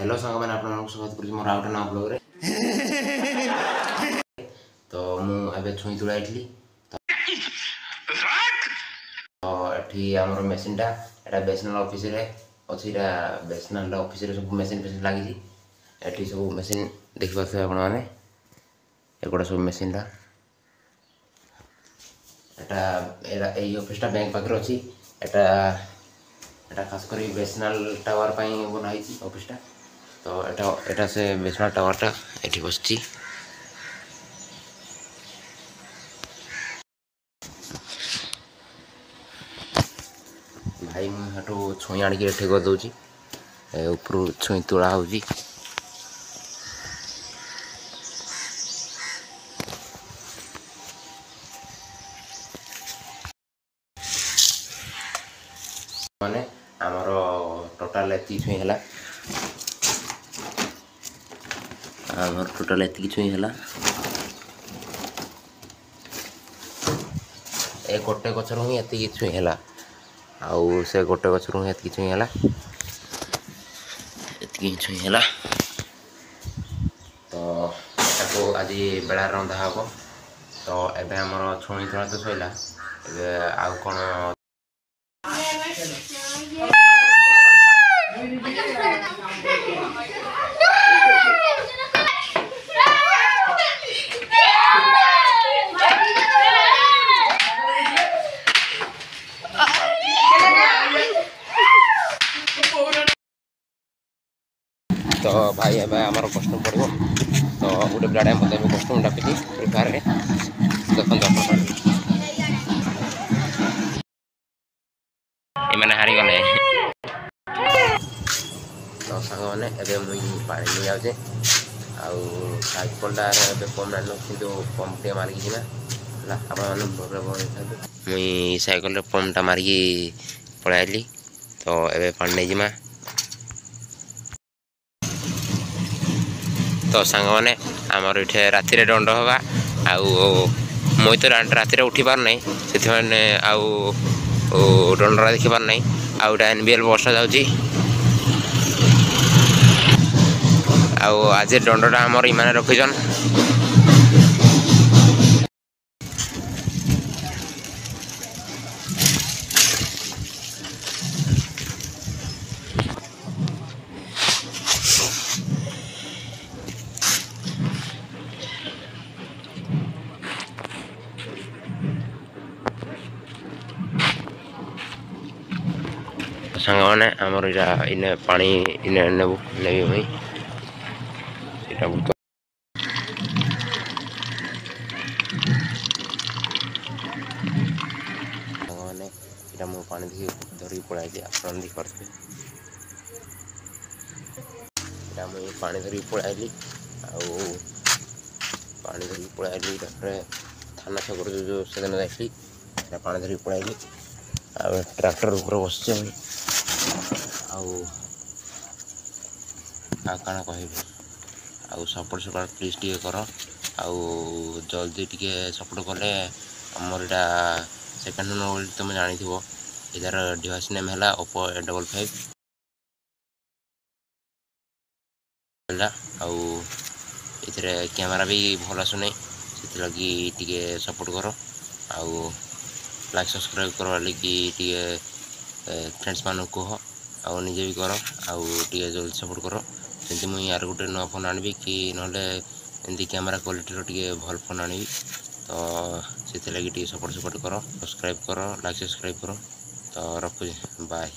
Hello सांग मैंने आप स्वागत कर मोर आउट ना ब्लॉग रे तो मुझे छुई तुलाई तो ये आमर मेसीनटा यहाँ बेसनाल ऑफिस रे अच्छी बेसनाल ऑफिस रे सब मेसीन फेसीन लगी ये सब मेसीन देखी पारे आपण मैंने एगुड़ा सब मेसीनटा यही ऑफिसटा बैंक पाखे अच्छी एटा खास कर बेसनाल टावर बनाई ऑफिसटा तो एटा से बेसनाल टावरटा ये बस भाई मुझे छुई आणिक एठे कर दूची ऊपर छुई तोड़ा हो माने आमर टोटाल एति छुई है आमर टोटाल एति छुई है ए गोटे गचर ही एति छुई है आउ से गोटे गचर ही एति छुई है एति छुई है तो आज बेला रंधा हम तो एबे आमर छुई थोड़ा तो सैला आउ कौन तो भाई एबे आमर कस्टम पड़ो तो गोटे पिलाटे मत कस्टम डाकी फ्री फायर देखते मैंने हारी गले तो सांग मैंने मुझे पानी नहीं जाऊे आईकलटार पंप आन कि पंप टे मारिकी ना मुई साइकल पंपटा मारिकी पलैली तो एबे पानी नहीं जिमा तो सांग मैंने आमर ये राति दंड हवा मुई तो राति उठी पार ना से दंडरा देखी पार ना आउटा एनबीएल बसटा जाऊँगी आज दंडटा आमर इमाने रखीछन सांग मैंने आमर इने पानी इने नेबू नेबी मुई इटा बहुत सांग मैंने इटा मु पानी धरिक पलाई आपन देखिए इटा मुई पानी धरिक पलाई पानी धरिक पलाई थाना छक जो से दिन जाइली पानी धरिक पलाई ट्रैक्टर ऊपर बस काना कह सपोर्ट सपोर्ट प्लीज टे कर जल्दी टे सपोर्ट कले आमर यहाँ सेकेंड हैंड मोबाइल तुम जानी इधर डिवाइस नेम है ओप्पो A55 इधर कैमेरा भी भल आसुना से लगी टे सपोर्ट कर लाइक सब्सक्राइब करवा लगी टे फ्रेंड्स मान कह निजे भी कर टे जल्दी सपोर्ट कर जमी मुझे यार गोटे नुआ फोन आनी कि ना एमती कैमेरा क्वालिटी टे भल फोन आनी तो से लगी टे सपोर्ट कर सब्सक्राइब कर लाइक सब्सक्राइब कर तो रखुचे बाय।